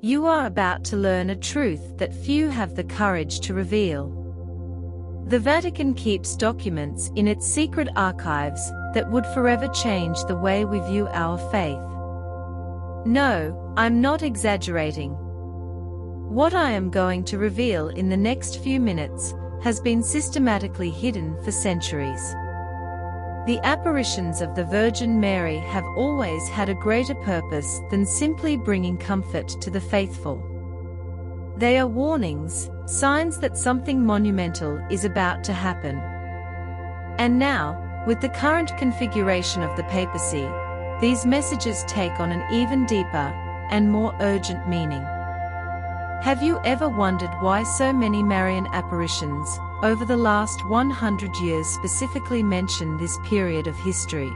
You are about to learn a truth that few have the courage to reveal. The Vatican keeps documents in its secret archives that would forever change the way we view our faith. No, I'm not exaggerating. What I am going to reveal in the next few minutes has been systematically hidden for centuries. The apparitions of the Virgin Mary have always had a greater purpose than simply bringing comfort to the faithful. They are warnings, signs that something monumental is about to happen. And now, with the current configuration of the papacy, these messages take on an even deeper and more urgent meaning. Have you ever wondered why so many Marian apparitions over the last 100 years specifically mention this period of history?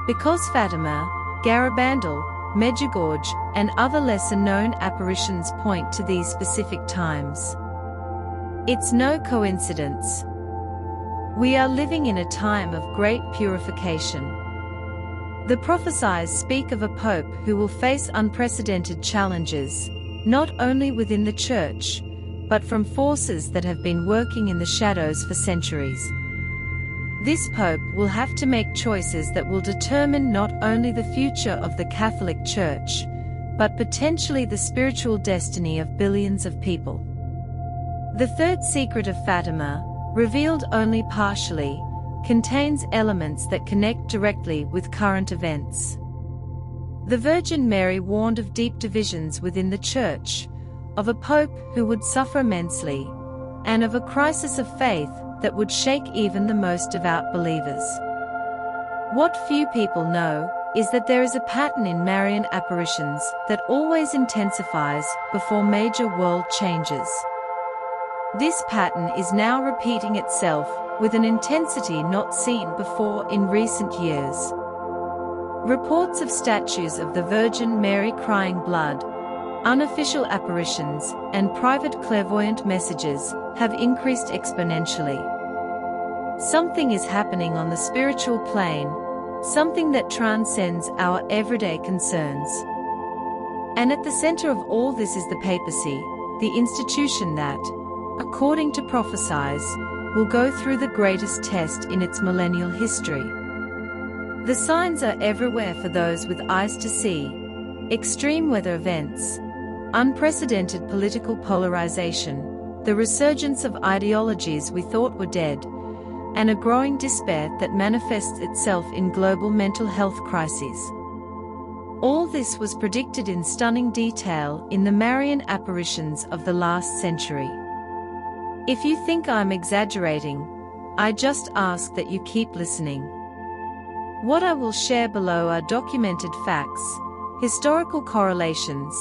Because Fatima, Garabandal, Medjugorje, and other lesser-known apparitions point to these specific times. It's no coincidence. We are living in a time of great purification. The prophesies speak of a pope who will face unprecedented challenges, not only within the Church, but from forces that have been working in the shadows for centuries. This pope will have to make choices that will determine not only the future of the Catholic Church, but potentially the spiritual destiny of billions of people. The third secret of Fatima, revealed only partially, contains elements that connect directly with current events. The Virgin Mary warned of deep divisions within the Church, of a pope who would suffer immensely, and of a crisis of faith that would shake even the most devout believers. What few people know is that there is a pattern in Marian apparitions that always intensifies before major world changes. This pattern is now repeating itself with an intensity not seen before in recent years. Reports of statues of the Virgin Mary crying blood, unofficial apparitions, and private clairvoyant messages have increased exponentially. Something is happening on the spiritual plane, something that transcends our everyday concerns. And at the center of all this is the papacy, the institution that, according to prophesies, will go through the greatest test in its millennial history. The signs are everywhere for those with eyes to see: extreme weather events, unprecedented political polarization, the resurgence of ideologies we thought were dead, and a growing despair that manifests itself in global mental health crises. All this was predicted in stunning detail in the Marian apparitions of the last century. If you think I'm exaggerating, I just ask that you keep listening. What I will share below are documented facts, historical correlations,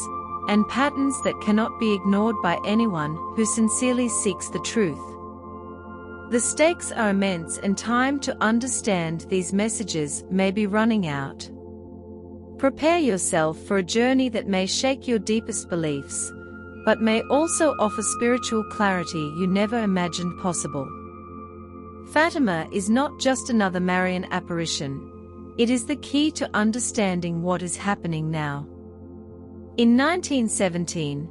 and patterns that cannot be ignored by anyone who sincerely seeks the truth. The stakes are immense and time to understand these messages may be running out. Prepare yourself for a journey that may shake your deepest beliefs, but may also offer spiritual clarity you never imagined possible. Fatima is not just another Marian apparition. It is the key to understanding what is happening now. In 1917,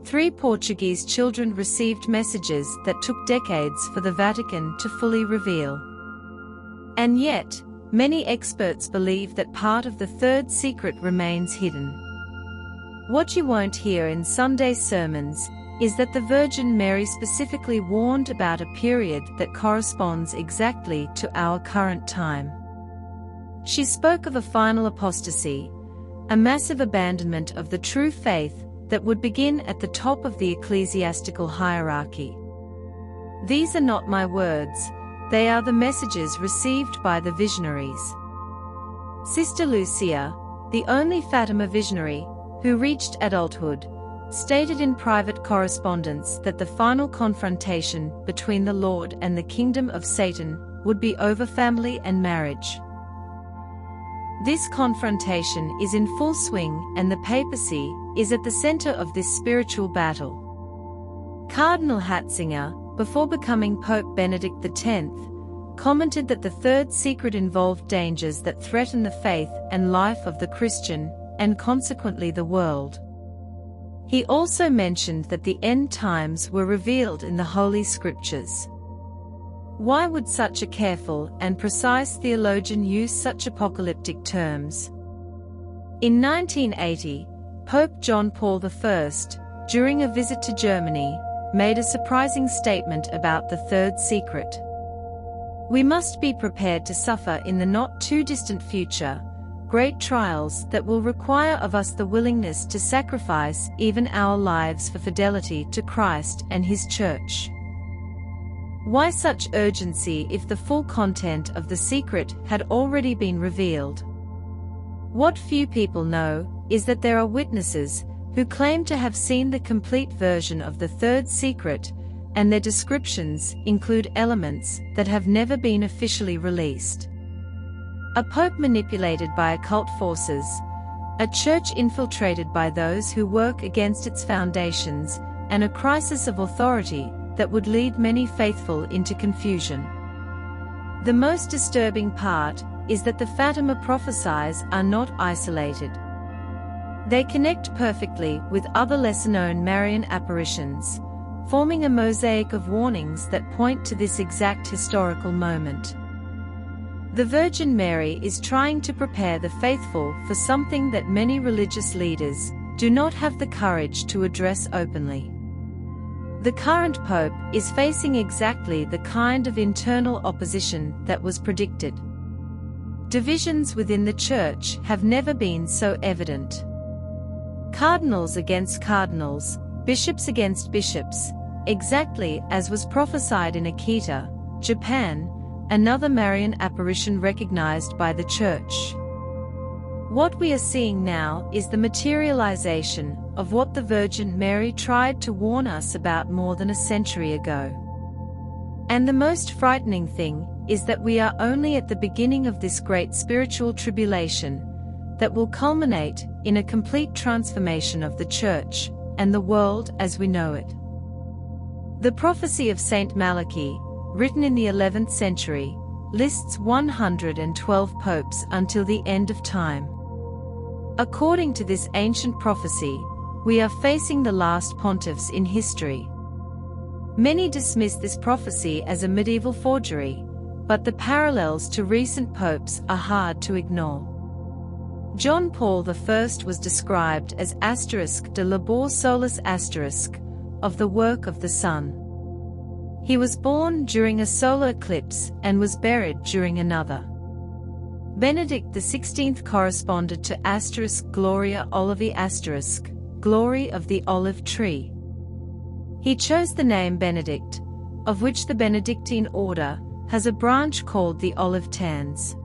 3 Portuguese children received messages that took decades for the Vatican to fully reveal. And yet, many experts believe that part of the third secret remains hidden. What you won't hear in Sunday sermons is that the Virgin Mary specifically warned about a period that corresponds exactly to our current time. She spoke of a final apostasy, a massive abandonment of the true faith that would begin at the top of the ecclesiastical hierarchy. These are not my words, they are the messages received by the visionaries. Sister Lucia, the only Fatima visionary who reached adulthood, stated in private correspondence that the final confrontation between the Lord and the kingdom of Satan would be over family and marriage. This confrontation is in full swing, and the papacy is at the center of this spiritual battle. Cardinal Hatzinger, before becoming Pope Benedict X, commented that the third secret involved dangers that threaten the faith and life of the Christian, and consequently the world. He also mentioned that the end times were revealed in the Holy Scriptures. Why would such a careful and precise theologian use such apocalyptic terms? In 1980, Pope John Paul I, during a visit to Germany, made a surprising statement about the third secret. We must be prepared to suffer in the not-too-distant future great trials that will require of us the willingness to sacrifice even our lives for fidelity to Christ and His Church. Why such urgency if the full content of the secret had already been revealed? What few people know is that there are witnesses who claim to have seen the complete version of the third secret, and their descriptions include elements that have never been officially released. A pope manipulated by occult forces, a church infiltrated by those who work against its foundations, and a crisis of authority that would lead many faithful into confusion. The most disturbing part is that the Fatima prophecies are not isolated. They connect perfectly with other lesser-known Marian apparitions, forming a mosaic of warnings that point to this exact historical moment. The Virgin Mary is trying to prepare the faithful for something that many religious leaders do not have the courage to address openly. The current Pope is facing exactly the kind of internal opposition that was predicted. Divisions within the Church have never been so evident. Cardinals against cardinals, bishops against bishops, exactly as was prophesied in Akita, Japan, another Marian apparition recognized by the Church. What we are seeing now is the materialization of what the Virgin Mary tried to warn us about more than a century ago. And the most frightening thing is that we are only at the beginning of this great spiritual tribulation that will culminate in a complete transformation of the Church and the world as we know it. The prophecy of Saint Malachi, written in the 11th century, lists 112 popes until the end of time. According to this ancient prophecy, we are facing the last pontiffs in history. Many dismiss this prophecy as a medieval forgery, but the parallels to recent popes are hard to ignore. John Paul I was described as de labor solis of the work of the sun. He was born during a solar eclipse and was buried during another. Benedict XVI corresponded to Gloria Olivi glory of the olive tree. He chose the name Benedict, of which the Benedictine order has a branch called the Olivetans.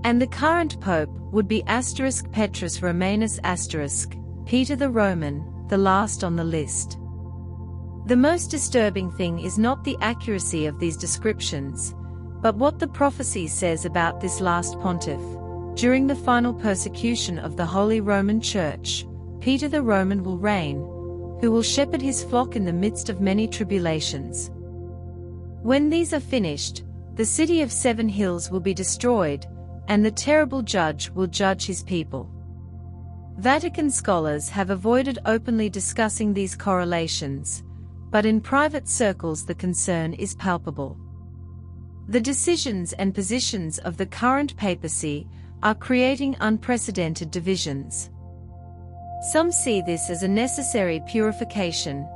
And the current pope would be Petrus Romanus Peter the Roman, the last on the list. The most disturbing thing is not the accuracy of these descriptions, but what the prophecy says about this last pontiff. During the final persecution of the Holy Roman Church, Peter the Roman will reign, who will shepherd his flock in the midst of many tribulations. When these are finished, the city of 7 hills will be destroyed, and the terrible judge will judge his people. Vatican scholars have avoided openly discussing these correlations, but in private circles the concern is palpable. The decisions and positions of the current papacy are creating unprecedented divisions. Some see this as a necessary purification,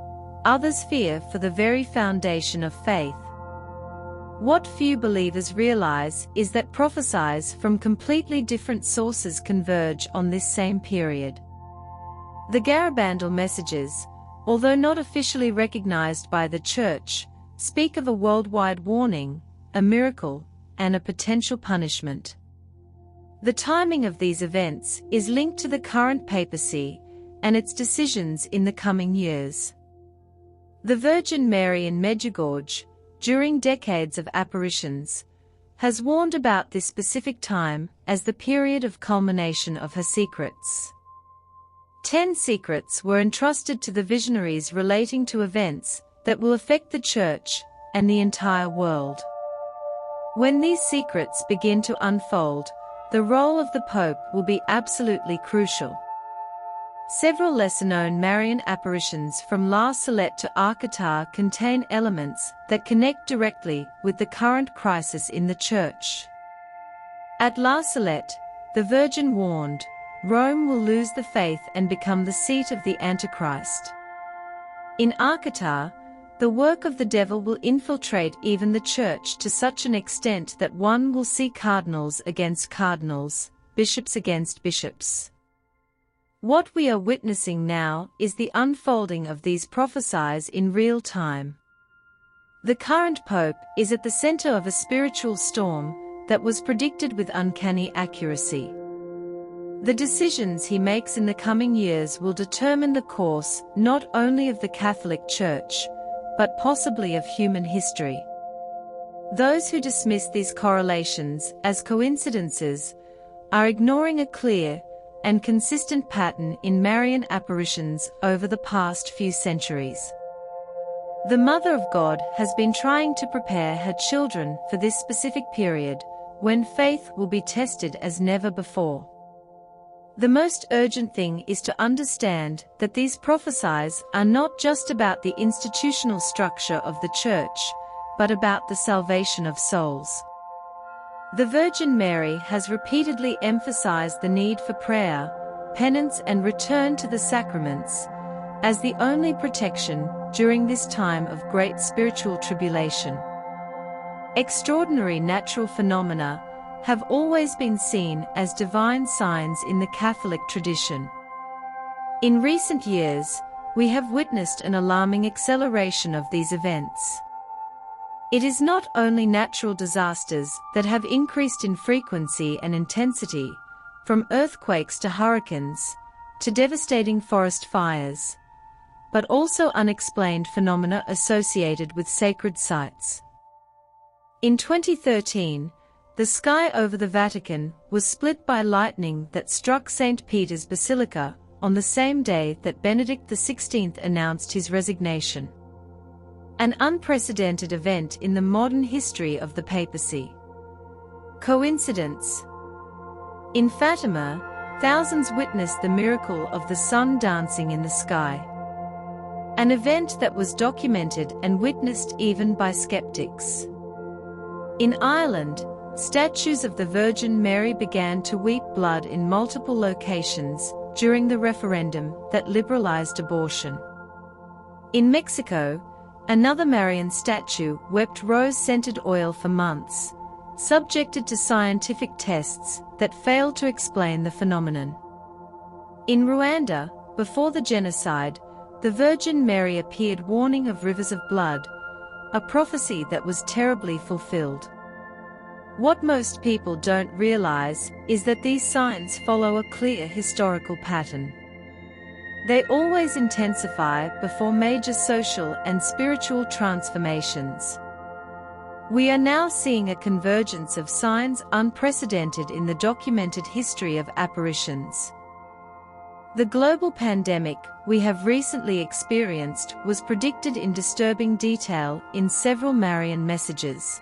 others fear for the very foundation of faith. What few believers realize is that prophecies from completely different sources converge on this same period. The Garabandal messages, although not officially recognized by the Church, speak of a worldwide warning, a miracle, and a potential punishment. The timing of these events is linked to the current papacy and its decisions in the coming years. The Virgin Mary in Medjugorje, during decades of apparitions, has warned about this specific time as the period of culmination of her secrets. 10 secrets were entrusted to the visionaries relating to events that will affect the Church and the entire world. When these secrets begin to unfold, the role of the Pope will be absolutely crucial. Several lesser-known Marian apparitions from La Salette to Arcata contain elements that connect directly with the current crisis in the Church. At La Salette, the Virgin warned, Rome will lose the faith and become the seat of the Antichrist. In Arcata, the work of the devil will infiltrate even the Church to such an extent that one will see cardinals against cardinals, bishops against bishops. What we are witnessing now is the unfolding of these prophecies in real time. The current Pope is at the center of a spiritual storm that was predicted with uncanny accuracy. The decisions he makes in the coming years will determine the course not only of the Catholic Church, but possibly of human history. Those who dismiss these correlations as coincidences are ignoring a clear and consistent pattern in Marian apparitions over the past few centuries. The Mother of God has been trying to prepare her children for this specific period, when faith will be tested as never before. The most urgent thing is to understand that these prophecies are not just about the institutional structure of the Church, but about the salvation of souls. The Virgin Mary has repeatedly emphasized the need for prayer, penance and return to the sacraments, as the only protection during this time of great spiritual tribulation. Extraordinary natural phenomena have always been seen as divine signs in the Catholic tradition. In recent years, we have witnessed an alarming acceleration of these events. It is not only natural disasters that have increased in frequency and intensity, from earthquakes to hurricanes, to devastating forest fires, but also unexplained phenomena associated with sacred sites. In 2013, the sky over the Vatican was split by lightning that struck St. Peter's Basilica on the same day that Benedict XVI announced his resignation. An unprecedented event in the modern history of the papacy. Coincidence? In Fatima, thousands witnessed the miracle of the sun dancing in the sky. An event that was documented and witnessed even by skeptics. In Ireland, statues of the Virgin Mary began to weep blood in multiple locations during the referendum that liberalized abortion. In Mexico, another Marian statue wept rose-scented oil for months, subjected to scientific tests that failed to explain the phenomenon. In Rwanda, before the genocide, the Virgin Mary appeared warning of rivers of blood, a prophecy that was terribly fulfilled. What most people don't realize is that these signs follow a clear historical pattern. They always intensify before major social and spiritual transformations. We are now seeing a convergence of signs unprecedented in the documented history of apparitions. The global pandemic we have recently experienced was predicted in disturbing detail in several Marian messages.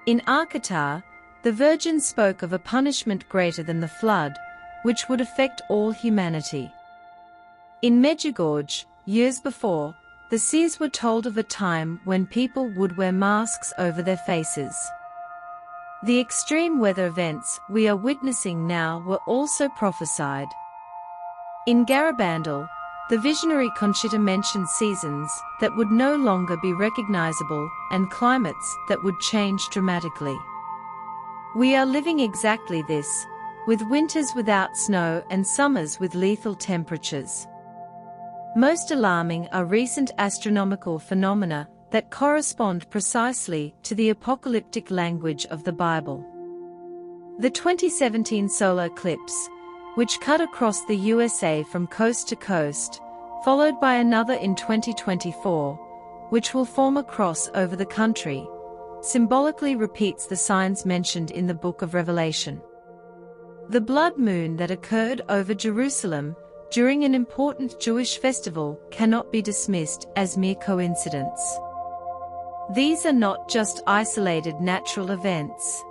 In Arcata, the Virgin spoke of a punishment greater than the flood, which would affect all humanity. In Medjugorje, years before, the seers were told of a time when people would wear masks over their faces. The extreme weather events we are witnessing now were also prophesied. In Garabandal, the visionary Conchita mentioned seasons that would no longer be recognizable and climates that would change dramatically. We are living exactly this, with winters without snow and summers with lethal temperatures. Most alarming are recent astronomical phenomena that correspond precisely to the apocalyptic language of the Bible. The 2017 solar eclipse, which cut across the USA from coast to coast, followed by another in 2024, which will form a cross over the country, symbolically repeats the signs mentioned in the Book of Revelation. The blood moon that occurred over Jerusalem during an important Jewish festival cannot be dismissed as mere coincidence. These are not just isolated natural events.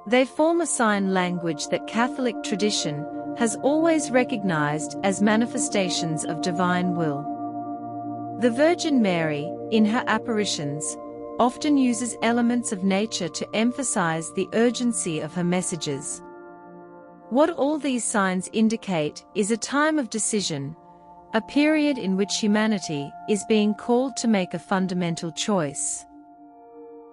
They form a sign language that Catholic tradition has always recognized as manifestations of divine will. The Virgin Mary, in her apparitions, often uses elements of nature to emphasize the urgency of her messages. What all these signs indicate is a time of decision, a period in which humanity is being called to make a fundamental choice.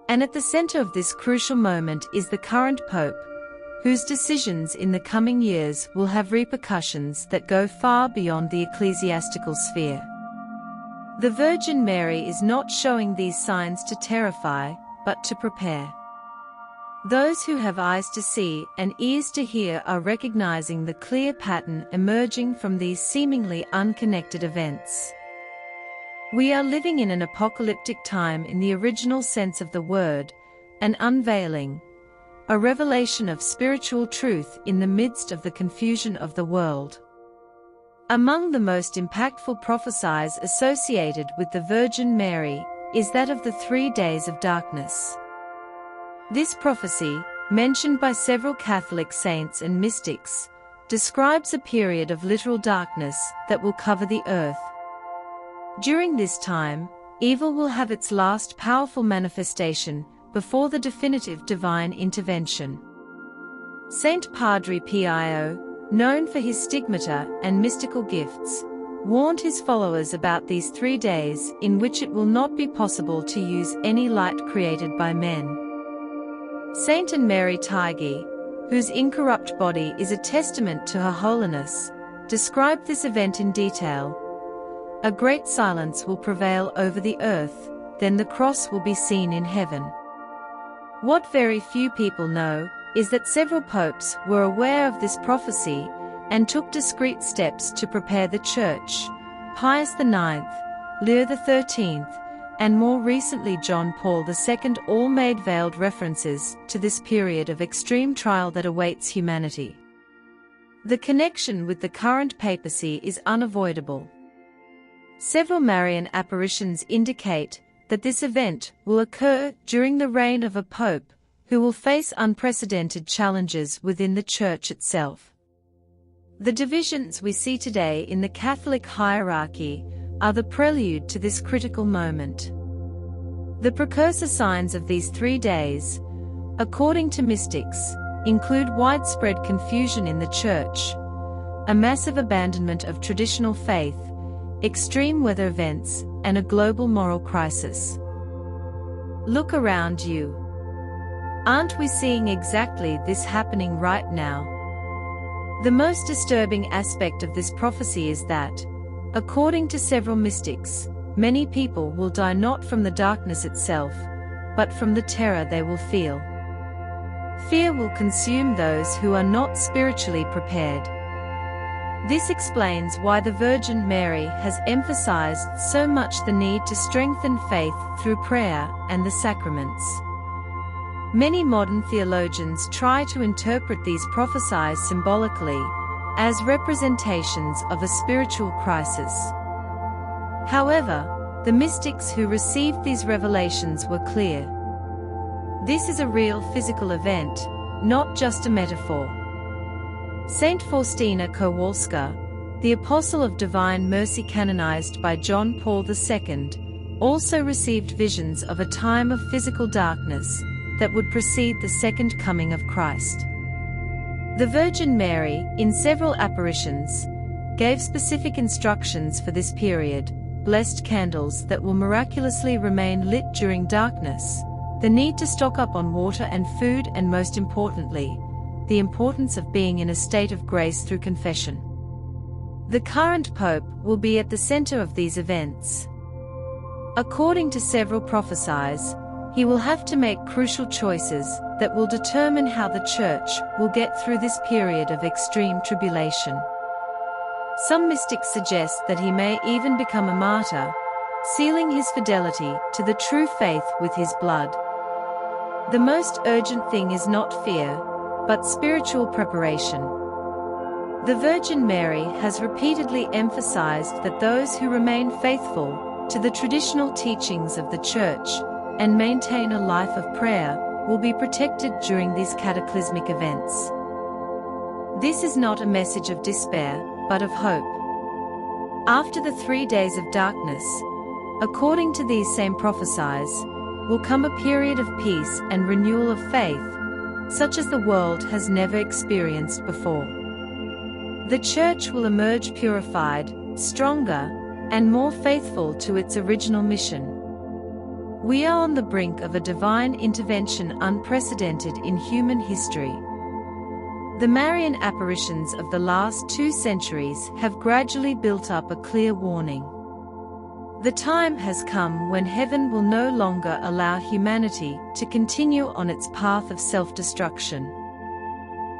And at the center of this crucial moment is the current Pope, whose decisions in the coming years will have repercussions that go far beyond the ecclesiastical sphere. The Virgin Mary is not showing these signs to terrify, but to prepare. Those who have eyes to see and ears to hear are recognizing the clear pattern emerging from these seemingly unconnected events. We are living in an apocalyptic time in the original sense of the word, an unveiling, a revelation of spiritual truth in the midst of the confusion of the world. Among the most impactful prophecies associated with the Virgin Mary is that of the 3 days of darkness. This prophecy, mentioned by several Catholic saints and mystics, describes a period of literal darkness that will cover the earth. During this time, evil will have its last powerful manifestation before the definitive divine intervention. Saint Padre Pio, known for his stigmata and mystical gifts, warned his followers about these 3 days in which it will not be possible to use any light created by men. Saint Anne Mary Tyge, whose incorrupt body is a testament to her holiness, described this event in detail. A great silence will prevail over the earth, then the cross will be seen in heaven. What very few people know is that several popes were aware of this prophecy and took discreet steps to prepare the Church. Pius IX, Leo XIII, and more recently John Paul II all made veiled references to this period of extreme trial that awaits humanity. The connection with the current papacy is unavoidable. Several Marian apparitions indicate that this event will occur during the reign of a pope who will face unprecedented challenges within the Church itself. The divisions we see today in the Catholic hierarchy are the prelude to this critical moment. The precursor signs of these 3 days, according to mystics, include widespread confusion in the Church, a massive abandonment of traditional faith, extreme weather events, and a global moral crisis. Look around you. Aren't we seeing exactly this happening right now? The most disturbing aspect of this prophecy is that, according to several mystics, many people will die not from the darkness itself, but from the terror they will feel. Fear will consume those who are not spiritually prepared. This explains why the Virgin Mary has emphasized so much the need to strengthen faith through prayer and the sacraments. Many modern theologians try to interpret these prophecies symbolically, as representations of a spiritual crisis. However, the mystics who received these revelations were clear. This is a real physical event, not just a metaphor. Saint Faustina Kowalska, the Apostle of Divine Mercy canonized by John Paul II, also received visions of a time of physical darkness that would precede the second coming of Christ. The Virgin Mary, in several apparitions, gave specific instructions for this period: blessed candles that will miraculously remain lit during darkness, the need to stock up on water and food, and most importantly, the importance of being in a state of grace through confession. The current Pope will be at the center of these events. According to several prophecies, he will have to make crucial choices that will determine how the Church will get through this period of extreme tribulation. Some mystics suggest that he may even become a martyr, sealing his fidelity to the true faith with his blood. The most urgent thing is not fear, but spiritual preparation. The Virgin Mary has repeatedly emphasized that those who remain faithful to the traditional teachings of the Church and maintain a life of prayer will be protected during these cataclysmic events. This is not a message of despair, but of hope. After the 3 days of darkness, according to these same prophecies, will come a period of peace and renewal of faith, such as the world has never experienced before. The Church will emerge purified, stronger, and more faithful to its original mission. We are on the brink of a divine intervention unprecedented in human history. The Marian apparitions of the last 2 centuries have gradually built up a clear warning. The time has come when heaven will no longer allow humanity to continue on its path of self-destruction.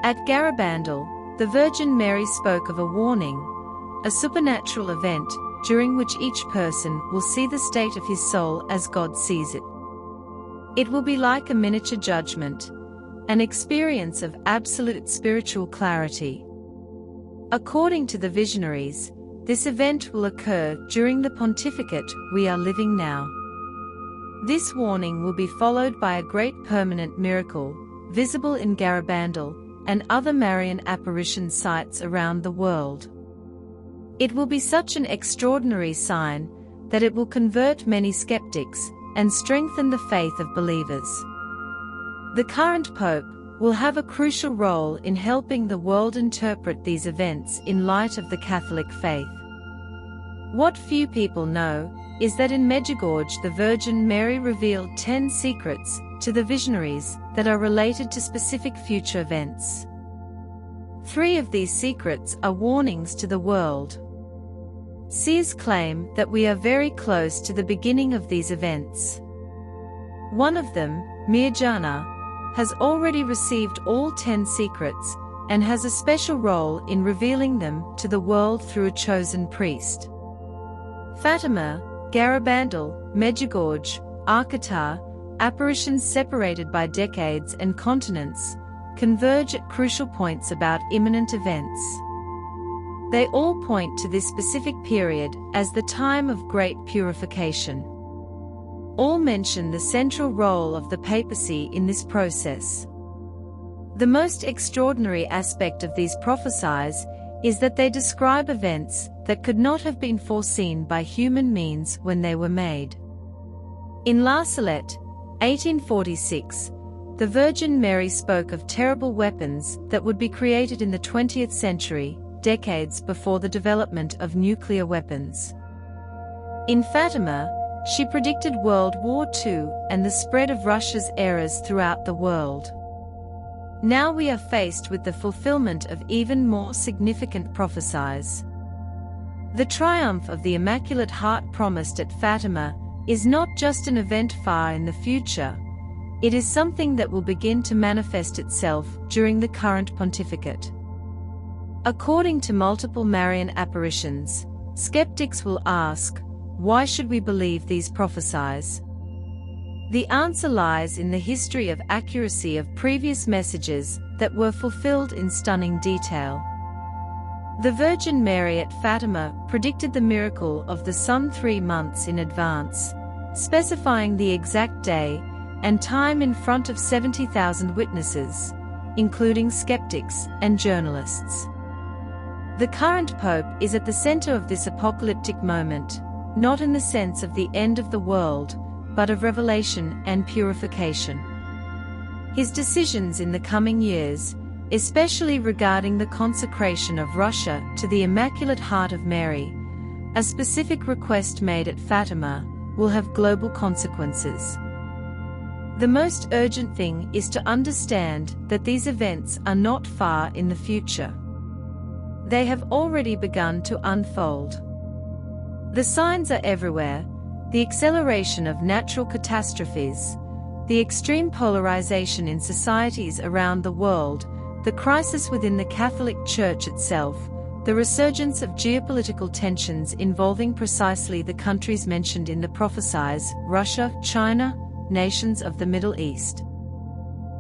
At Garabandal, the Virgin Mary spoke of a warning, a supernatural event, during which each person will see the state of his soul as God sees it. It will be like a miniature judgment, an experience of absolute spiritual clarity. According to the visionaries, this event will occur during the pontificate we are living now. This warning will be followed by a great permanent miracle, visible in Garabandal and other Marian apparition sites around the world. It will be such an extraordinary sign that it will convert many skeptics and strengthen the faith of believers. The current Pope will have a crucial role in helping the world interpret these events in light of the Catholic faith. What few people know is that in Medjugorje the Virgin Mary revealed 10 secrets to the visionaries that are related to specific future events. 3 of these secrets are warnings to the world. Seers claim that we are very close to the beginning of these events. One of them, Mirjana, has already received all 10 secrets and has a special role in revealing them to the world through a chosen priest. Fatima, Garabandal, Medjugorje, Arkatar, apparitions separated by decades and continents, converge at crucial points about imminent events. They all point to this specific period as the time of great purification. All mention the central role of the papacy in this process. The most extraordinary aspect of these prophecies is that they describe events that could not have been foreseen by human means when they were made. In La Salette, 1846, the Virgin Mary spoke of terrible weapons that would be created in the 20th century, decades before the development of nuclear weapons. In Fatima, she predicted World War II and the spread of Russia's errors throughout the world. Now we are faced with the fulfillment of even more significant prophecies. The triumph of the Immaculate Heart promised at Fatima is not just an event far in the future, it is something that will begin to manifest itself during the current pontificate. According to multiple Marian apparitions, skeptics will ask, why should we believe these prophecies? The answer lies in the history of accuracy of previous messages that were fulfilled in stunning detail. The Virgin Mary at Fatima predicted the miracle of the sun 3 months in advance, specifying the exact day and time in front of 70,000 witnesses, including skeptics and journalists. The current Pope is at the center of this apocalyptic moment, not in the sense of the end of the world, but of revelation and purification. His decisions in the coming years, especially regarding the consecration of Russia to the Immaculate Heart of Mary, a specific request made at Fatima, will have global consequences. The most urgent thing is to understand that these events are not far in the future. They have already begun to unfold. The signs are everywhere: the acceleration of natural catastrophes, the extreme polarization in societies around the world, the crisis within the Catholic Church itself, the resurgence of geopolitical tensions involving precisely the countries mentioned in the prophecies, Russia, China, nations of the Middle East.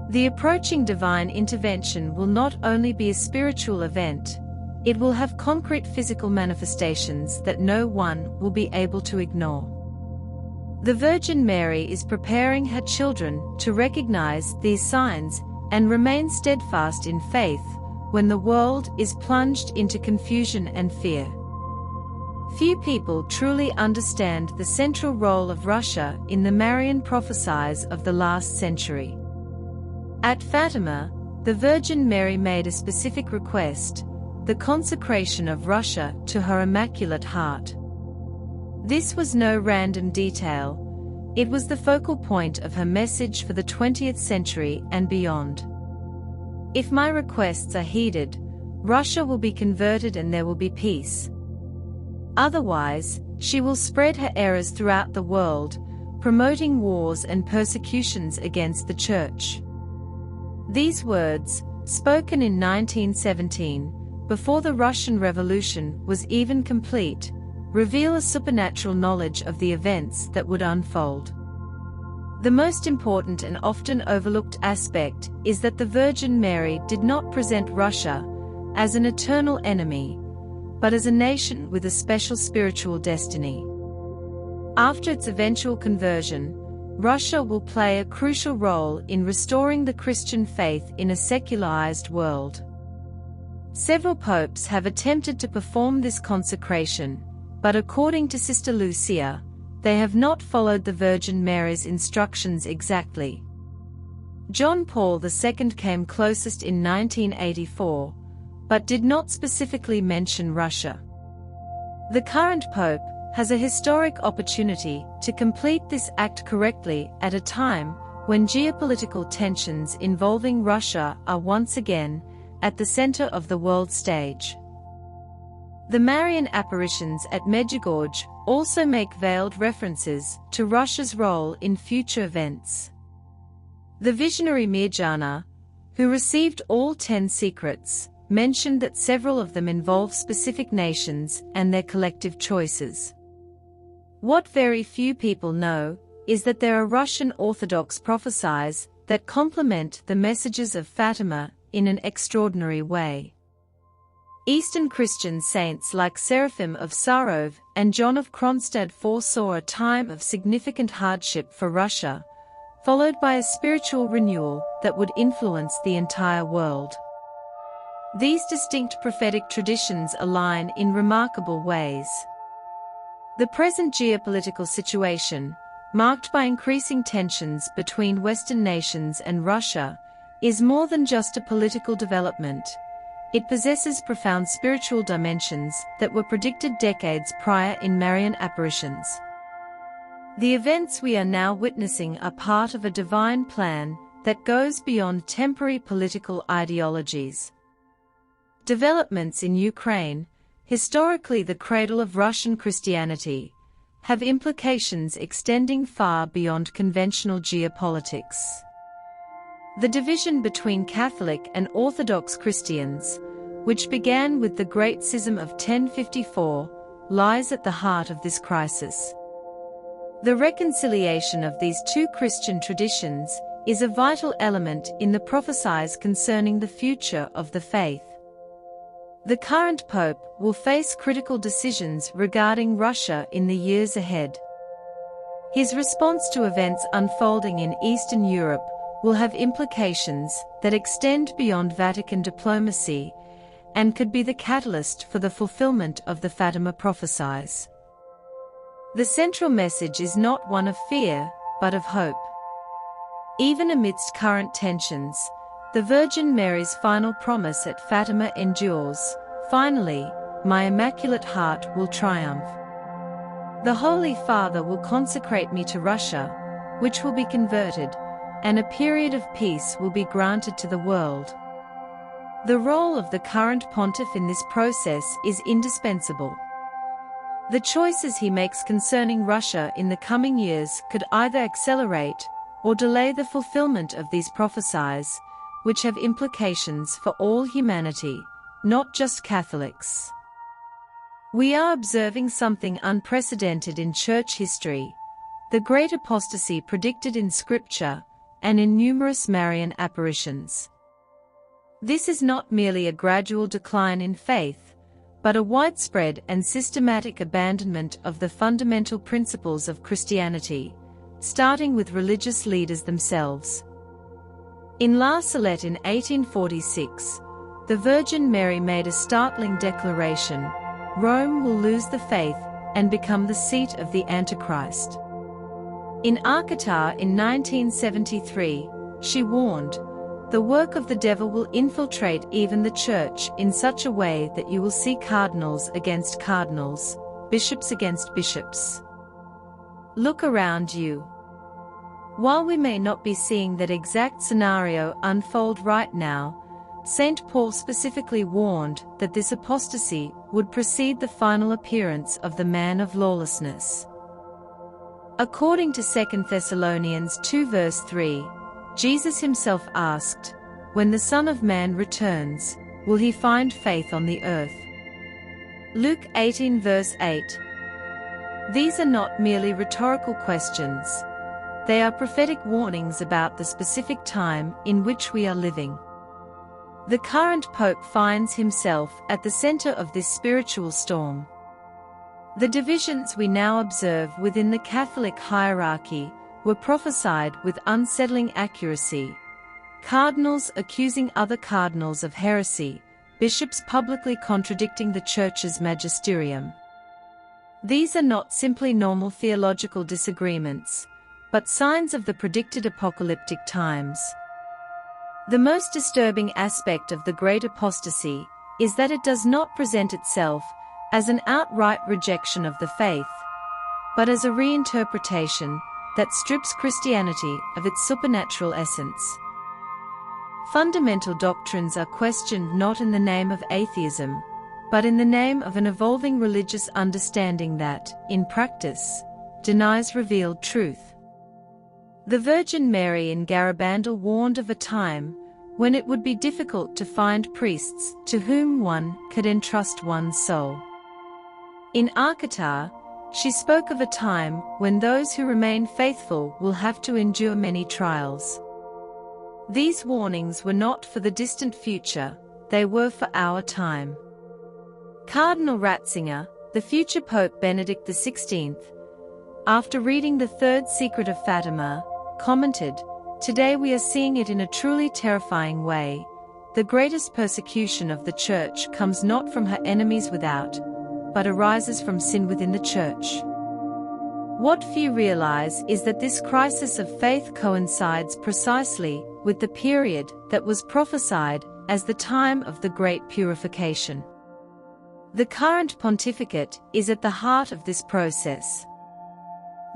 The approaching divine intervention will not only be a spiritual event, it will have concrete physical manifestations that no one will be able to ignore. The Virgin Mary is preparing her children to recognize these signs and remain steadfast in faith, when the world is plunged into confusion and fear. Few people truly understand the central role of Russia in the Marian prophecies of the last century. At Fatima, the Virgin Mary made a specific request: the consecration of Russia to her Immaculate Heart. This was no random detail. It was the focal point of her message for the 20th century and beyond. If my requests are heeded, Russia will be converted and there will be peace. Otherwise, she will spread her errors throughout the world, promoting wars and persecutions against the Church. These words, spoken in 1917, before the Russian Revolution was even complete, reveal a supernatural knowledge of the events that would unfold. The most important and often overlooked aspect is that the Virgin Mary did not present Russia as an eternal enemy, but as a nation with a special spiritual destiny. After its eventual conversion, Russia will play a crucial role in restoring the Christian faith in a secularized world. Several popes have attempted to perform this consecration, but according to Sister Lucia, they have not followed the Virgin Mary's instructions exactly. John Paul II came closest in 1984, but did not specifically mention Russia. The current Pope has a historic opportunity to complete this act correctly at a time when geopolitical tensions involving Russia are once again at the center of the world stage. The Marian apparitions at Medjugorje also make veiled references to Russia's role in future events. The visionary Mirjana, who received all 10 secrets, mentioned that several of them involve specific nations and their collective choices. What very few people know is that there are Russian Orthodox prophecies that complement the messages of Fatima in an extraordinary way. Eastern Christian saints like Seraphim of Sarov and John of Kronstadt foresaw a time of significant hardship for Russia, followed by a spiritual renewal that would influence the entire world. These distinct prophetic traditions align in remarkable ways. The present geopolitical situation, marked by increasing tensions between Western nations and Russia, is more than just a political development. It possesses profound spiritual dimensions that were predicted decades prior in Marian apparitions. The events we are now witnessing are part of a divine plan that goes beyond temporary political ideologies. Developments in Ukraine, historically the cradle of Russian Christianity, have implications extending far beyond conventional geopolitics. The division between Catholic and Orthodox Christians, which began with the Great Schism of 1054, lies at the heart of this crisis. The reconciliation of these two Christian traditions is a vital element in the prophecies concerning the future of the faith. The current Pope will face critical decisions regarding Russia in the years ahead. His response to events unfolding in Eastern Europe will have implications that extend beyond Vatican diplomacy and could be the catalyst for the fulfillment of the Fatima prophecies. The central message is not one of fear, but of hope. Even amidst current tensions, the Virgin Mary's final promise at Fatima endures: "Finally, my Immaculate Heart will triumph. The Holy Father will consecrate me to Russia, which will be converted, and a period of peace will be granted to the world." The role of the current pontiff in this process is indispensable. The choices he makes concerning Russia in the coming years could either accelerate or delay the fulfillment of these prophecies, which have implications for all humanity, not just Catholics. We are observing something unprecedented in church history: the great apostasy predicted in Scripture and in numerous Marian apparitions. This is not merely a gradual decline in faith, but a widespread and systematic abandonment of the fundamental principles of Christianity, starting with religious leaders themselves. In La Salette in 1846, the Virgin Mary made a startling declaration: Rome will lose the faith and become the seat of the Antichrist. In Arcata in 1973, she warned, "The work of the devil will infiltrate even the church in such a way that you will see cardinals against cardinals, bishops against bishops." Look around you. While we may not be seeing that exact scenario unfold right now, St. Paul specifically warned that this apostasy would precede the final appearance of the man of lawlessness. According to 2 Thessalonians 2 verse 3, Jesus himself asked, "When the Son of Man returns, will he find faith on the earth?" Luke 18 verse 8. These are not merely rhetorical questions. They are prophetic warnings about the specific time in which we are living. The current Pope finds himself at the center of this spiritual storm. The divisions we now observe within the Catholic hierarchy were prophesied with unsettling accuracy. Cardinals accusing other cardinals of heresy, bishops publicly contradicting the Church's magisterium. These are not simply normal theological disagreements, but signs of the predicted apocalyptic times. The most disturbing aspect of the Great Apostasy is that it does not present itself as an outright rejection of the faith, but as a reinterpretation that strips Christianity of its supernatural essence. Fundamental doctrines are questioned not in the name of atheism, but in the name of an evolving religious understanding that, in practice, denies revealed truth. The Virgin Mary in Garabandal warned of a time when it would be difficult to find priests to whom one could entrust one's soul. In Arcata, she spoke of a time when those who remain faithful will have to endure many trials. These warnings were not for the distant future, they were for our time. Cardinal Ratzinger, the future Pope Benedict XVI, after reading The Third Secret of Fatima, commented, "Today we are seeing it in a truly terrifying way. The greatest persecution of the Church comes not from her enemies without, but arises from sin within the Church." What few realize is that this crisis of faith coincides precisely with the period that was prophesied as the time of the Great Purification. The current pontificate is at the heart of this process.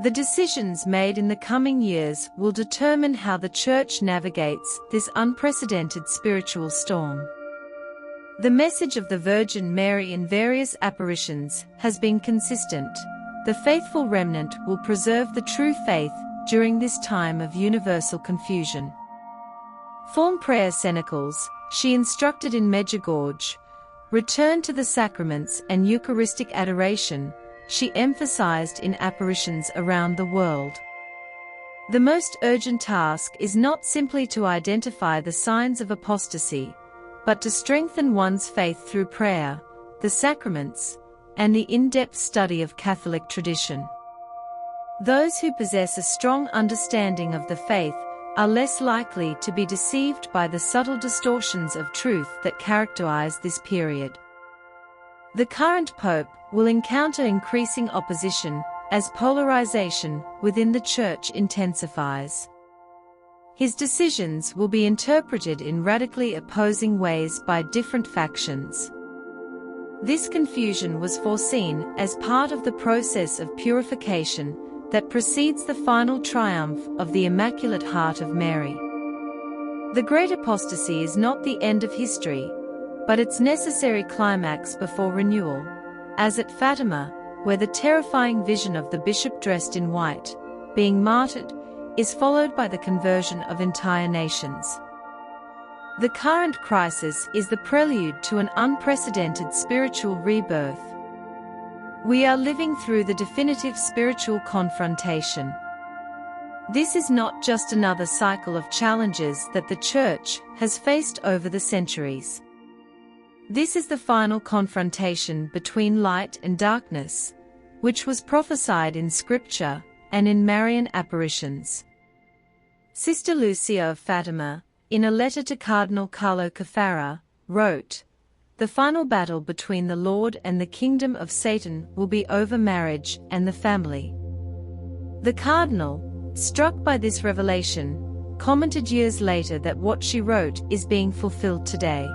The decisions made in the coming years will determine how the Church navigates this unprecedented spiritual storm. The message of the Virgin Mary in various apparitions has been consistent. The faithful remnant will preserve the true faith during this time of universal confusion. Form prayer cenacles, she instructed in Medjugorje. Return to the sacraments and Eucharistic adoration, she emphasized in apparitions around the world. The most urgent task is not simply to identify the signs of apostasy, but to strengthen one's faith through prayer, the sacraments, and the in-depth study of Catholic tradition. Those who possess a strong understanding of the faith are less likely to be deceived by the subtle distortions of truth that characterize this period. The current Pope will encounter increasing opposition as polarization within the Church intensifies. His decisions will be interpreted in radically opposing ways by different factions. This confusion was foreseen as part of the process of purification that precedes the final triumph of the Immaculate Heart of Mary. The Great Apostasy is not the end of history, but its necessary climax before renewal, as at Fatima, where the terrifying vision of the bishop dressed in white, being martyred, is followed by the conversion of entire nations. The current crisis is the prelude to an unprecedented spiritual rebirth. We are living through the definitive spiritual confrontation. This is not just another cycle of challenges that the Church has faced over the centuries. This is the final confrontation between light and darkness, which was prophesied in Scripture and in Marian apparitions. Sister Lucia of Fatima, in a letter to Cardinal Carlo Caffarra, wrote, "The final battle between the Lord and the kingdom of Satan will be over marriage and the family." The cardinal, struck by this revelation, commented years later that what she wrote is being fulfilled today.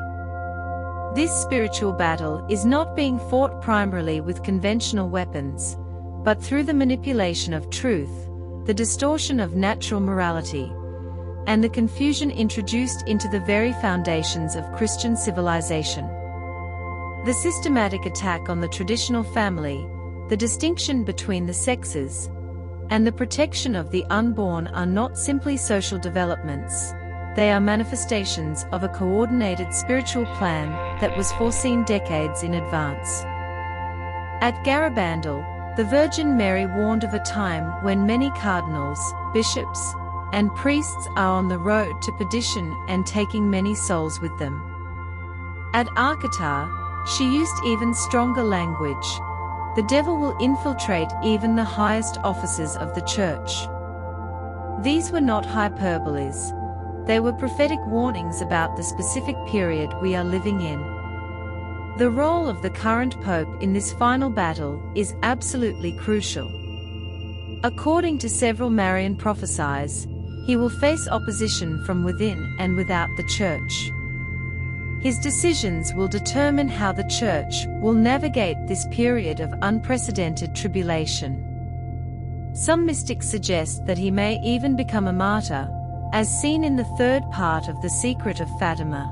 This spiritual battle is not being fought primarily with conventional weapons, but through the manipulation of truth, the distortion of natural morality, and the confusion introduced into the very foundations of Christian civilization. The systematic attack on the traditional family, the distinction between the sexes, and the protection of the unborn are not simply social developments. They are manifestations of a coordinated spiritual plan that was foreseen decades in advance. At Garabandal, the Virgin Mary warned of a time when many cardinals, bishops, and priests are on the road to perdition and taking many souls with them. At Arkatar, she used even stronger language. The devil will infiltrate even the highest offices of the church. These were not hyperboles. They were prophetic warnings about the specific period we are living in. The role of the current pope in this final battle is absolutely crucial. According to several Marian prophecies, he will face opposition from within and without the church. His decisions will determine how the church will navigate this period of unprecedented tribulation. Some mystics suggest that he may even become a martyr, as seen in the third part of The Secret of Fatima.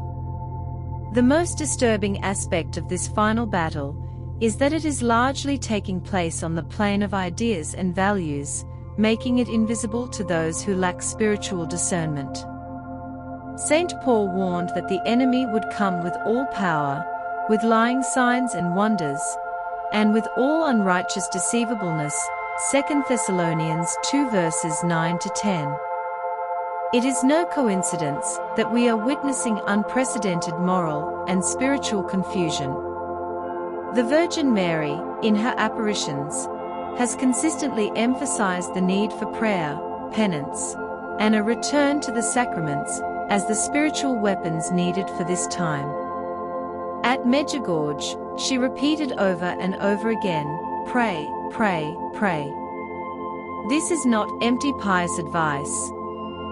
The most disturbing aspect of this final battle is that it is largely taking place on the plane of ideas and values, making it invisible to those who lack spiritual discernment. Saint Paul warned that the enemy would come with all power, with lying signs and wonders, and with all unrighteous deceivableness, 2 Thessalonians 2 verses 9 to 10. It is no coincidence that we are witnessing unprecedented moral and spiritual confusion. The Virgin Mary, in her apparitions, has consistently emphasized the need for prayer, penance, and a return to the sacraments as the spiritual weapons needed for this time. At Medjugorje, she repeated over and over again, "Pray, pray, pray." This is not empty pious advice.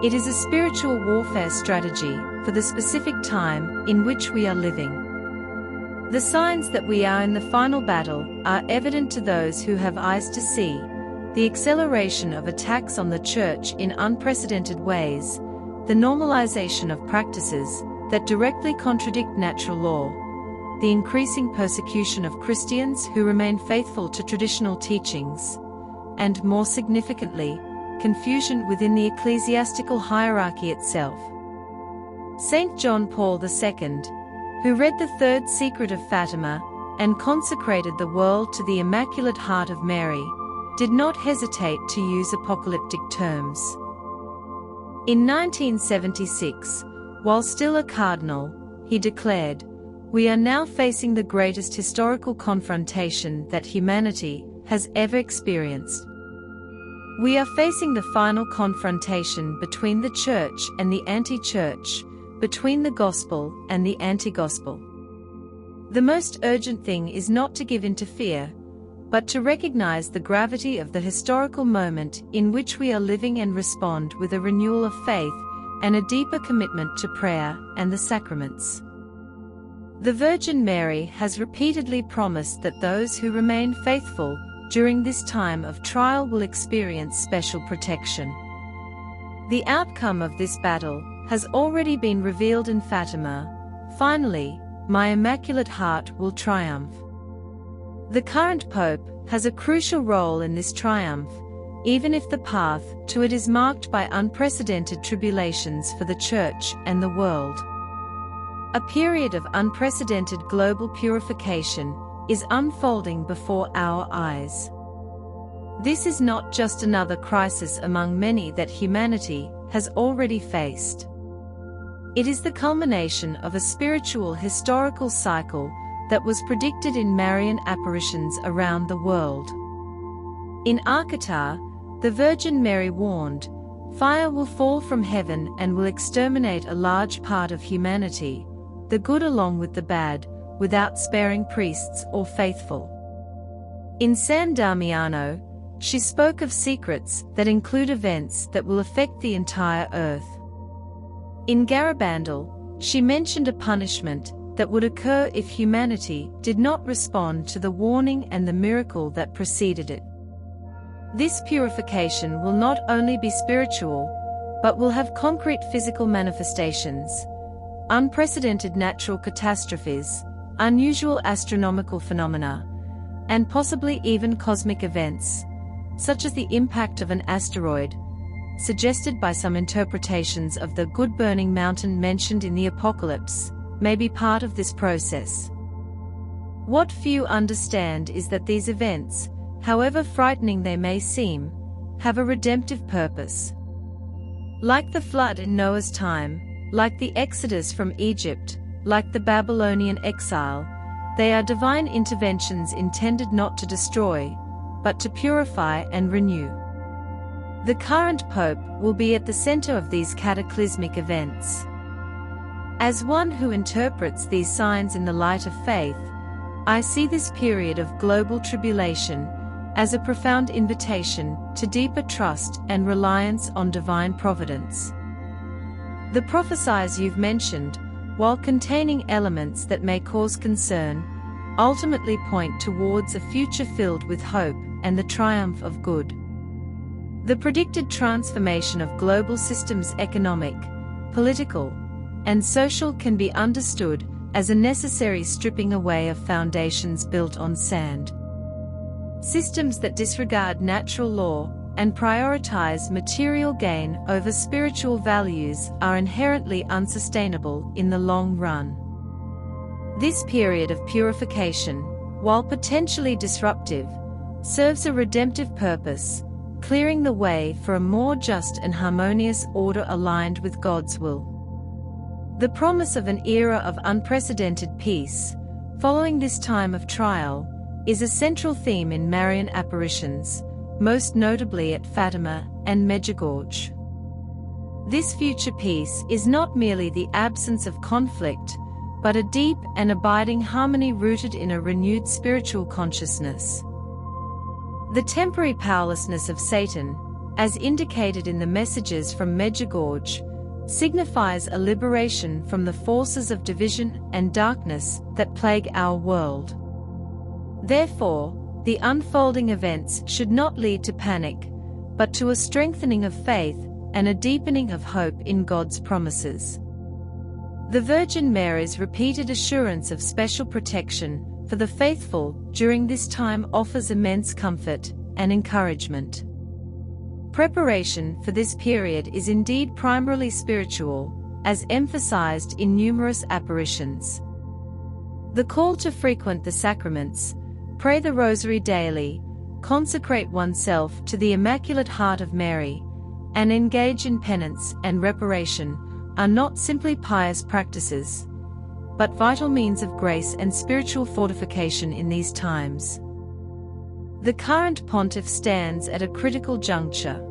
It is a spiritual warfare strategy for the specific time in which we are living. The signs that we are in the final battle are evident to those who have eyes to see: the acceleration of attacks on the church in unprecedented ways, the normalization of practices that directly contradict natural law, the increasing persecution of Christians who remain faithful to traditional teachings, and more significantly, confusion within the ecclesiastical hierarchy itself. Saint John Paul II, who read the third secret of Fatima and consecrated the world to the Immaculate Heart of Mary, did not hesitate to use apocalyptic terms. In 1976, while still a cardinal, he declared, "We are now facing the greatest historical confrontation that humanity has ever experienced. We are facing the final confrontation between the church and the anti-church, between the gospel and the anti-gospel. The most urgent thing is not to give in to fear, but to recognize the gravity of the historical moment in which we are living and respond with a renewal of faith and a deeper commitment to prayer and the sacraments." The Virgin Mary has repeatedly promised that those who remain faithful during this time of trial will experience special protection. The outcome of this battle has already been revealed in Fatima. Finally, my Immaculate Heart will triumph. The current Pope has a crucial role in this triumph, even if the path to it is marked by unprecedented tribulations for the Church and the world. A period of unprecedented global purification is unfolding before our eyes. This is not just another crisis among many that humanity has already faced. It is the culmination of a spiritual historical cycle that was predicted in Marian apparitions around the world. In Arkatar, the Virgin Mary warned, "Fire will fall from heaven and will exterminate a large part of humanity, the good along with the bad, without sparing priests or faithful. In San Damiano, she spoke of secrets that include events that will affect the entire earth. In Garabandal, she mentioned a punishment that would occur if humanity did not respond to the warning and the miracle that preceded it. This purification will not only be spiritual, but will have concrete physical manifestations. Unprecedented natural catastrophes, unusual astronomical phenomena, and possibly even cosmic events, such as the impact of an asteroid, suggested by some interpretations of the good burning mountain mentioned in the Apocalypse, may be part of this process. What few understand is that these events, however frightening they may seem, have a redemptive purpose. Like the flood in Noah's time, like the Exodus from Egypt, like the Babylonian exile, they are divine interventions intended not to destroy, but to purify and renew. The current Pope will be at the center of these cataclysmic events. As one who interprets these signs in the light of faith, I see this period of global tribulation as a profound invitation to deeper trust and reliance on divine providence. The prophecies you've mentioned, while containing elements that may cause concern, ultimately point towards a future filled with hope and the triumph of good. The predicted transformation of global systems, economic, political, and social, can be understood as a necessary stripping away of foundations built on sand. Systems that disregard natural law and prioritize material gain over spiritual values are inherently unsustainable in the long run. This period of purification, while potentially disruptive, serves a redemptive purpose, clearing the way for a more just and harmonious order aligned with God's will. The promise of an era of unprecedented peace, following this time of trial, is a central theme in Marian apparitions, most notably at Fatima and Medjugorje. This future peace is not merely the absence of conflict, but a deep and abiding harmony rooted in a renewed spiritual consciousness. The temporary powerlessness of Satan, as indicated in the messages from Medjugorje, signifies a liberation from the forces of division and darkness that plague our world. Therefore, the unfolding events should not lead to panic, but to a strengthening of faith and a deepening of hope in God's promises. The Virgin Mary's repeated assurance of special protection for the faithful during this time offers immense comfort and encouragement. Preparation for this period is indeed primarily spiritual, as emphasized in numerous apparitions. The call to frequent the sacraments, pray the Rosary daily, consecrate oneself to the Immaculate Heart of Mary, and engage in penance and reparation are not simply pious practices, but vital means of grace and spiritual fortification in these times. The current pontiff stands at a critical juncture.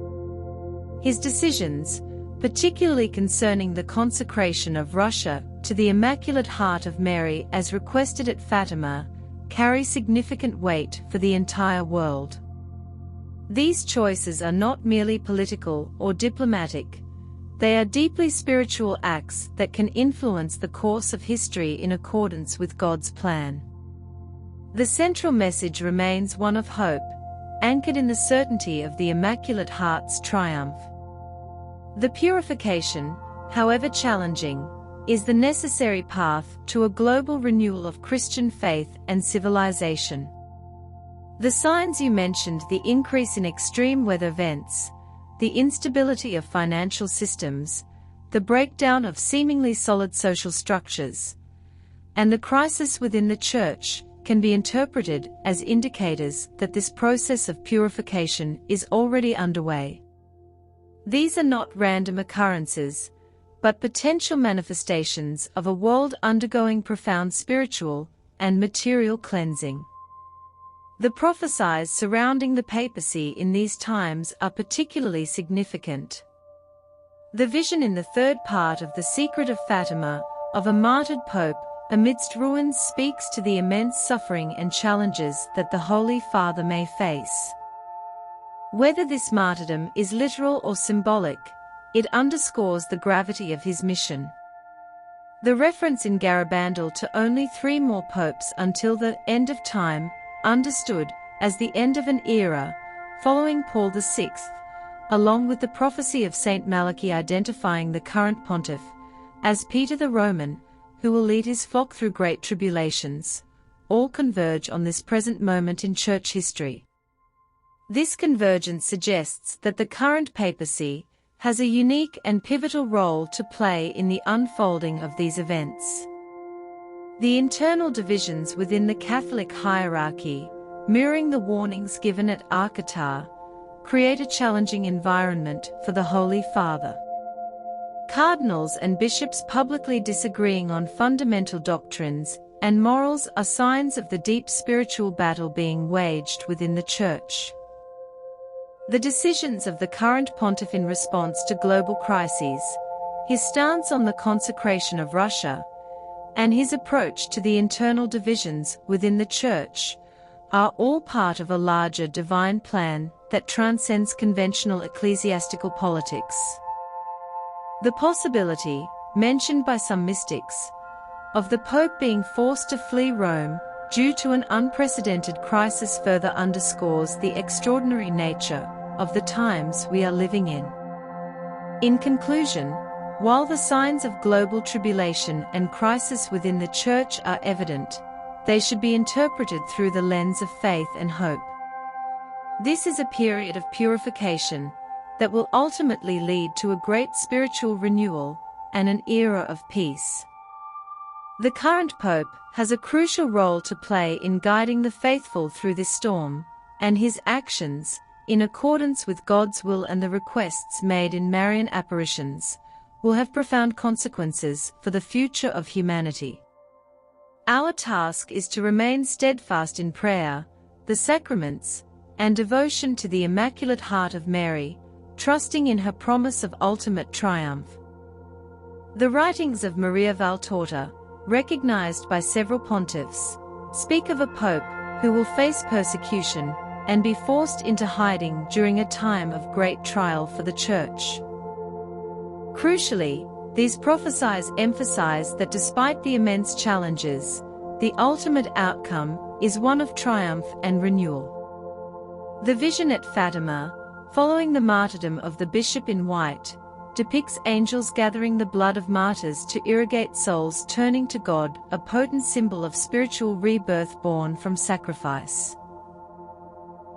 His decisions, particularly concerning the consecration of Russia to the Immaculate Heart of Mary as requested at Fatima, carry significant weight for the entire world. These choices are not merely political or diplomatic, they are deeply spiritual acts that can influence the course of history in accordance with God's plan. The central message remains one of hope, anchored in the certainty of the Immaculate Heart's triumph. The purification, however challenging, is the necessary path to a global renewal of Christian faith and civilization. The signs you mentioned, the increase in extreme weather events, the instability of financial systems, the breakdown of seemingly solid social structures, and the crisis within the Church, can be interpreted as indicators that this process of purification is already underway. These are not random occurrences, but potential manifestations of a world undergoing profound spiritual and material cleansing. The prophecies surrounding the papacy in these times are particularly significant. The vision in the third part of The Secret of Fatima of a martyred pope amidst ruins speaks to the immense suffering and challenges that the Holy Father may face. Whether this martyrdom is literal or symbolic, it underscores the gravity of his mission. The reference in Garabandal to only 3 more popes until the end of time, understood as the end of an era, following Paul VI, along with the prophecy of Saint Malachi identifying the current pontiff as Peter the Roman, who will lead his flock through great tribulations, all converge on this present moment in church history. This convergence suggests that the current papacy has a unique and pivotal role to play in the unfolding of these events. The internal divisions within the Catholic hierarchy, mirroring the warnings given at Arcatar, create a challenging environment for the Holy Father. Cardinals and bishops publicly disagreeing on fundamental doctrines and morals are signs of the deep spiritual battle being waged within the Church. The decisions of the current pontiff in response to global crises, his stance on the consecration of Russia, and his approach to the internal divisions within the Church, are all part of a larger divine plan that transcends conventional ecclesiastical politics. The possibility, mentioned by some mystics, of the Pope being forced to flee Rome due to an unprecedented crisis further underscores the extraordinary nature of the times we are living in. In conclusion, while the signs of global tribulation and crisis within the Church are evident, they should be interpreted through the lens of faith and hope. This is a period of purification that will ultimately lead to a great spiritual renewal and an era of peace. The current Pope has a crucial role to play in guiding the faithful through this storm, and his actions, in accordance with God's will and the requests made in Marian apparitions, will have profound consequences for the future of humanity. Our task is to remain steadfast in prayer, the sacraments, and devotion to the Immaculate Heart of Mary, trusting in her promise of ultimate triumph. The writings of Maria Valtorta, recognized by several pontiffs, speak of a pope who will face persecution and be forced into hiding during a time of great trial for the Church. Crucially, these prophecies emphasize that despite the immense challenges, the ultimate outcome is one of triumph and renewal. The vision at Fatima, following the martyrdom of the Bishop in White, depicts angels gathering the blood of martyrs to irrigate souls turning to God, a potent symbol of spiritual rebirth born from sacrifice.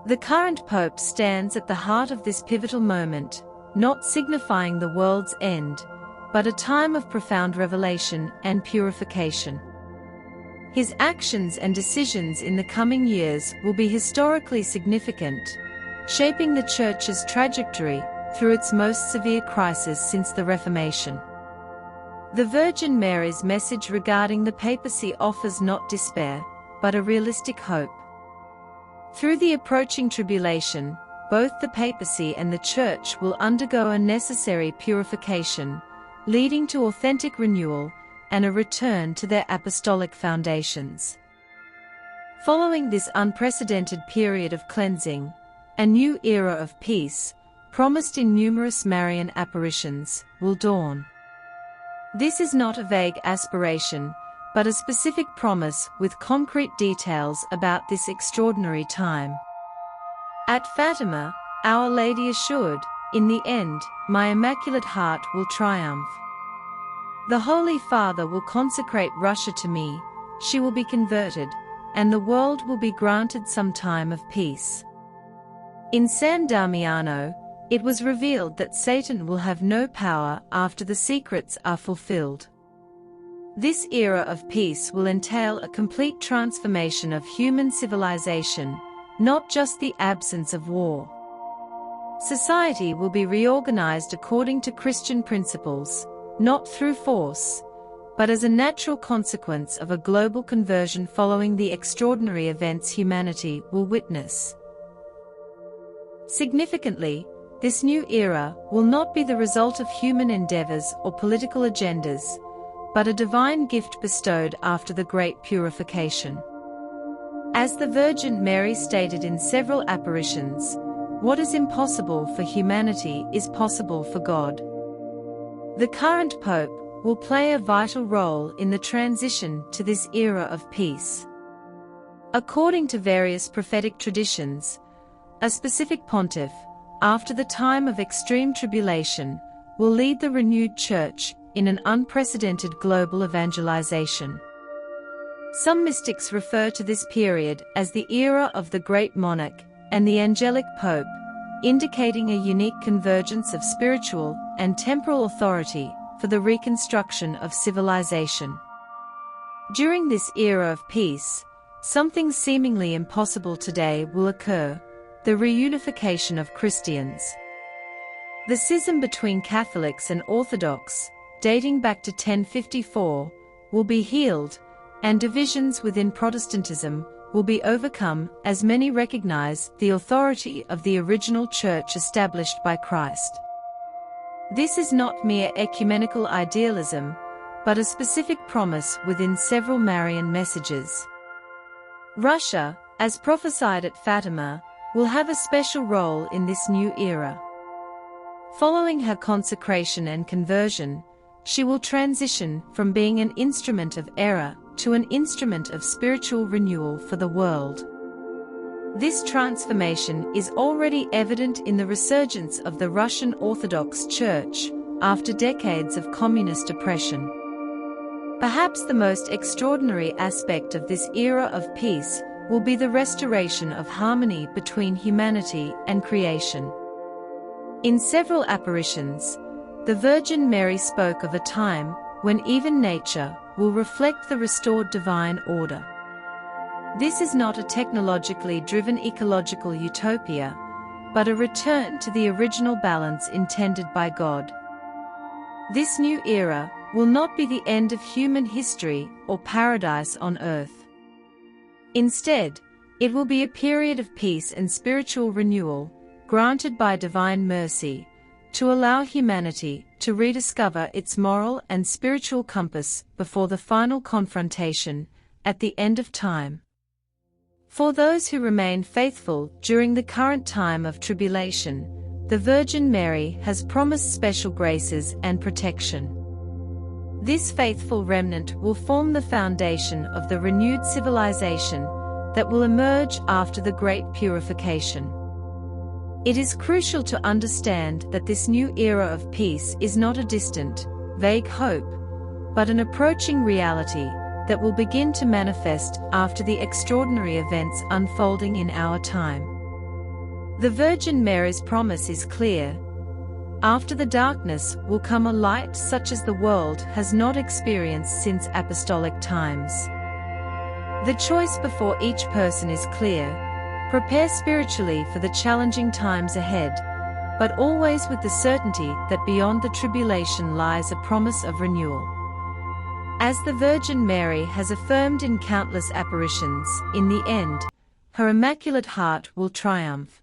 The current Pope stands at the heart of this pivotal moment, not signifying the world's end, but a time of profound revelation and purification. His actions and decisions in the coming years will be historically significant, shaping the Church's trajectory through its most severe crisis since the Reformation. The Virgin Mary's message regarding the papacy offers not despair, but a realistic hope. Through the approaching tribulation, both the papacy and the Church will undergo a necessary purification, leading to authentic renewal and a return to their apostolic foundations. Following this unprecedented period of cleansing, a new era of peace, promised in numerous Marian apparitions, will dawn. This is not a vague aspiration, but a specific promise with concrete details about this extraordinary time. At Fatima, Our Lady assured, "In the end, my Immaculate Heart will triumph. The Holy Father will consecrate Russia to me, she will be converted, and the world will be granted some time of peace." In San Damiano, it was revealed that Satan will have no power after the secrets are fulfilled. This era of peace will entail a complete transformation of human civilization, not just the absence of war. Society will be reorganized according to Christian principles, not through force, but as a natural consequence of a global conversion following the extraordinary events humanity will witness. Significantly, this new era will not be the result of human endeavors or political agendas, but a divine gift bestowed after the great purification. As the Virgin Mary stated in several apparitions, what is impossible for humanity is possible for God. The current Pope will play a vital role in the transition to this era of peace. According to various prophetic traditions, a specific pontiff, after the time of extreme tribulation, will lead the renewed Church in an unprecedented global evangelization. Some mystics refer to this period as the era of the Great Monarch and the Angelic Pope, indicating a unique convergence of spiritual and temporal authority for the reconstruction of civilization. During this era of peace, something seemingly impossible today will occur: the reunification of Christians. The schism between Catholics and Orthodox, dating back to 1054, will be healed, and divisions within Protestantism will be overcome as many recognize the authority of the original Church established by Christ. This is not mere ecumenical idealism, but a specific promise within several Marian messages. Russia, as prophesied at Fatima, will have a special role in this new era. Following her consecration and conversion, she will transition from being an instrument of error to an instrument of spiritual renewal for the world. This transformation is already evident in the resurgence of the Russian Orthodox Church after decades of communist oppression. Perhaps the most extraordinary aspect of this era of peace will be the restoration of harmony between humanity and creation. In several apparitions, the Virgin Mary spoke of a time when even nature will reflect the restored divine order. This is not a technologically driven ecological utopia, but a return to the original balance intended by God. This new era will not be the end of human history or paradise on earth. Instead, it will be a period of peace and spiritual renewal, granted by divine mercy, to allow humanity to rediscover its moral and spiritual compass before the final confrontation at the end of time. For those who remain faithful during the current time of tribulation, the Virgin Mary has promised special graces and protection. This faithful remnant will form the foundation of the renewed civilization that will emerge after the great purification. It is crucial to understand that this new era of peace is not a distant, vague hope, but an approaching reality that will begin to manifest after the extraordinary events unfolding in our time. The Virgin Mary's promise is clear: after the darkness will come a light such as the world has not experienced since apostolic times. The choice before each person is clear: prepare spiritually for the challenging times ahead, but always with the certainty that beyond the tribulation lies a promise of renewal. As the Virgin Mary has affirmed in countless apparitions, in the end, her Immaculate Heart will triumph.